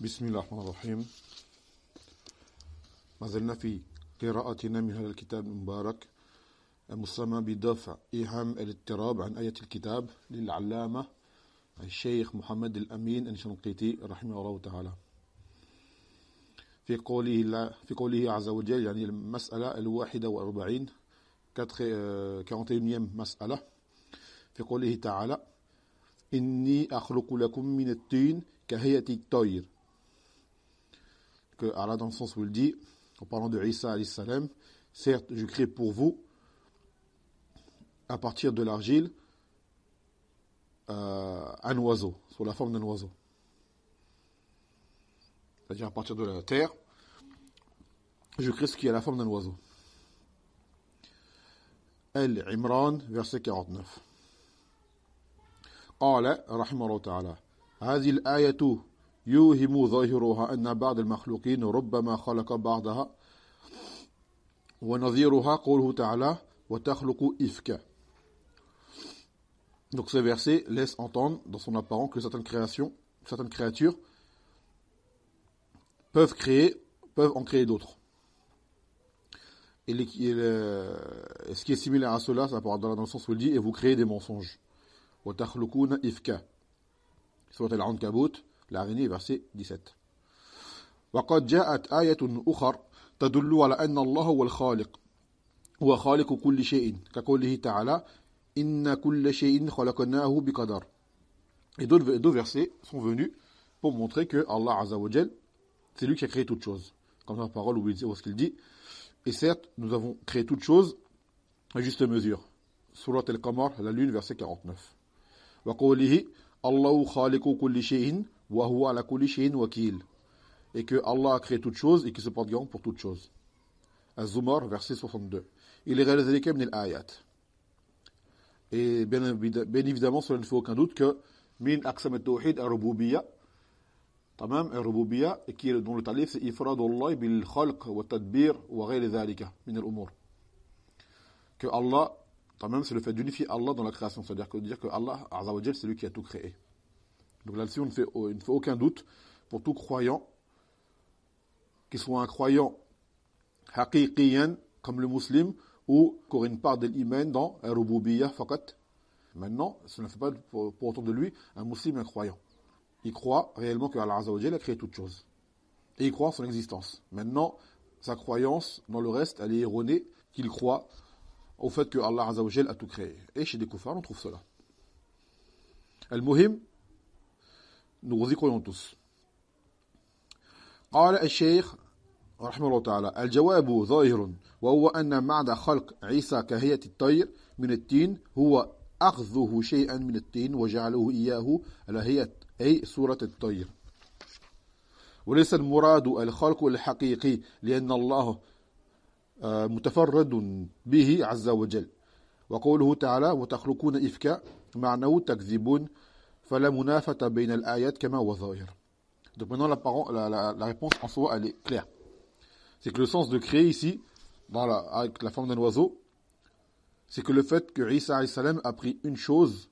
بسم الله الرحمن الرحيم. ما زلنا في قراءتنا من هذا الكتاب المبارك المسمى بدفع إيهام الاضطراب عن آية الكتاب للعلامة الشيخ محمد الأمين الشنقيطي رحمه الله تعالى. في قوله عز وجل، يعني المسألة 41 41e مسألة، في قوله تعالى إني أخلق لكم من الطين كهيئة الطير. Que Allah, dans le sens où il dit, en parlant de Isa alayhi salam, certes, je crée pour vous, à partir de l'argile, un oiseau, sous la forme d'un oiseau. C'est-à-dire à partir de la terre, je crée ce qui est à la forme d'un oiseau. Al-Imran, verset 49. قال رحمه الله تعالى هذه الآية يوهم ظاهرها أن بعض المخلوقين ربما خلق بعضها ونظيرها قوله تعالى وتخلق إفكا. Donc ce verset laisse entendre dans son apparent que certaines créatures peuvent en créer d'autres. Et ce qui est similaire à cela, ça part dans le sens où il dit et vous créez des mensonges. وتخلقون إفكا. سورة العنكبوت l'araignée, verset 17. وقد جاءت آية أخرى تدل على أن الله هو الخالق هو خالق كل شيء كقوله تعالى إن كل شيء خلقناه بقدر. Et deux versets sont venus pour montrer que Allah Azza wa Jal, c'est lui qui a créé toutes choses. Comme dans la parole où ce qu'il dit, et certes, nous avons créé toutes choses à juste mesure. Surat al-Qamar, la lune, verset 49. وقوله الله خالق كل شيء وهو على كل شيء وكيل. Et que Allah a créé toutes choses et qu'il se porte garant pour toutes choses. Az-Zumar, verset 62. Il est réalisé comme من الآيات. Et bien évidemment, cela ne fait aucun doute que من أقسام التوحيد الربوبية. تمام الربوبية qui est dont le talif c'est إفراد الله بالخلق والتدبير وغير ذلك من الأمور. Que Allah, tamam, c'est le fait d'unifier Allah dans la création, c'est-à-dire que Allah Azza wa Jal, c'est lui qui a tout créé. Donc là-dessus, il ne fait aucun doute pour tout croyant, qu'il soit un croyant haqiqiyan, comme le musulman, ou qui aurait une part de l'iman dans un rububiyya fakat. Maintenant, ça ne fait pas pour autant de lui un musulman, un croyant. Il croit réellement que Allah Azza wa Jal a créé toutes choses. Et il croit en son existence. Maintenant, sa croyance dans le reste, elle est erronée, qu'il croit au fait que Allah Azza wa Jal a tout créé. Et chez des koufars, on trouve cela. Al-Muhim, nous y croyons tous. قال الشيخ رحمه الله تعالى الجواب ظاهر وهو أن معنى خلق عيسى كهيئة الطير من التين هو أخذه شيئا من التين وجعله إياه على هيئة أي صورة الطير وليس المراد الخلق الحقيقي لأن الله متفرد به عز وجل وقوله تعالى وتخلقون إفكا معناه تكذبون فلا منافة بين الآيات كما هو ظاهر. Donc maintenant la réponse en soi elle est claire. C'est que le sens de créer ici avec la forme d'un oiseau, c'est que le fait que Isa alayhi salam a pris une chose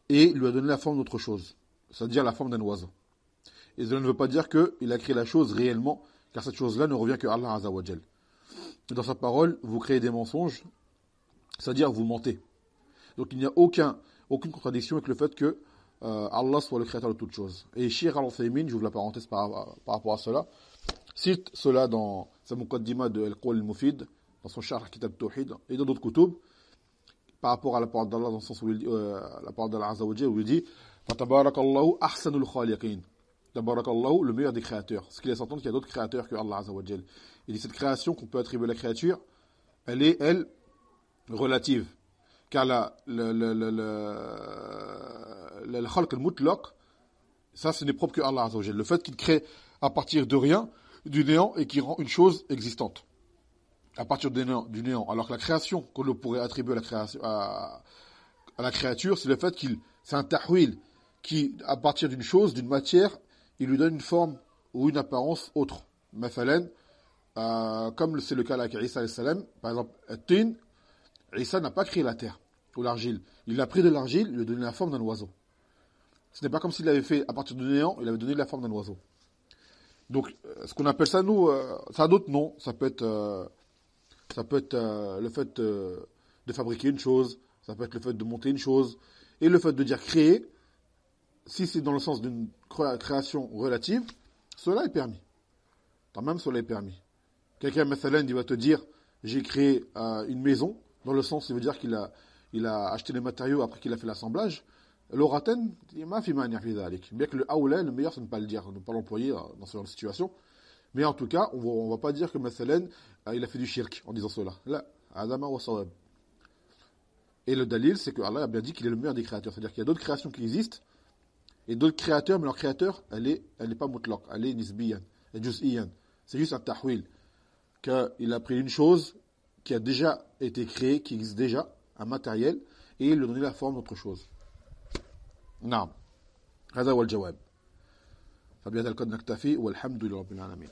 et lui a donné la forme d'autre chose, c'est-à-dire la forme d'un oiseau. Et cela ne veut pas dire qu'il a créé la chose réellement, car cette chose-là ne revient que à Allah Azza wa Jal. Dans sa parole, vous créez des mensonges, c'est-à-dire vous mentez. Donc il n'y a aucune contradiction avec le fait que Allah soit le créateur de toutes choses. Et Cheikh Al-Uthaymin, j'ouvre la parenthèse par rapport à cela, cite cela dans sa muqaddima de Al-Qawl al-Mufid, dans son Sharh Kitab Tawhid, et dans d'autres kutub, par rapport à la parole d'Allah, dans le sens où la parole d'Allah Azza wa Jal, où il dit Fatabarakallahu ahsanul khaliqin. Tabarakallahu, le meilleur des créateurs. Ce qui laisse entendre qu'il y a d'autres créateurs que Allah Azza wa Jal. Il dit cette création qu'on peut attribuer à la créature, elle est, relative. Car le khalq al-mutlaq, ça ce n'est propre que Allah Azza wa Jal. Le fait qu'il crée à partir de rien, du néant, et qui rend une chose existante. À partir du néant. Alors que la création qu'on pourrait attribuer à la créature, c'est le fait c'est un tahwil qui, à partir d'une chose, d'une matière, il lui donne une forme ou une apparence autre. Mathalan, comme c'est le cas avec Isa alayhi salam, par exemple, Tin, Isa n'a pas créé la terre ou l'argile. Il a pris de l'argile, il lui a donné la forme d'un oiseau. Ce n'est pas comme s'il l'avait fait à partir de néant, il avait donné la forme d'un oiseau. Donc, ce qu'on appelle ça, nous, ça a d'autres noms. Ça peut être le fait de fabriquer une chose, ça peut être le fait de monter une chose, et le fait de dire créer, si c'est dans le sens d'une création relative, cela est permis. Quand même, cela est permis. Quelqu'un, mathalan, il va te dire, j'ai créé une maison, dans le sens, il veut dire qu'il a acheté les matériaux après qu'il a fait l'assemblage. L'oraten, bien que le aoula, le meilleur, c'est de ne pas le dire, de ne pas l'employer dans ce genre de situation. Mais en tout cas, on ne va pas dire que mathalan, il a fait du shirk en disant cela. Là, adama wa sawab. Et le dalil, c'est que Allah a bien dit qu'il est le meilleur des créateurs. C'est-à-dire qu'il y a d'autres créations qui existent, et d'autres créateurs, mais leur créateur, elle est pas mutlaq, elle est nisbiyan, elle est juz'iyan. C'est juste un tahwil. Qu'il a pris une chose qui a déjà été créée, qui existe déjà, un matériel, et il lui a donné la forme d'autre chose. نعم هذا هو الجواب فبهذا القدر نكتفي والحمد لله رب العالمين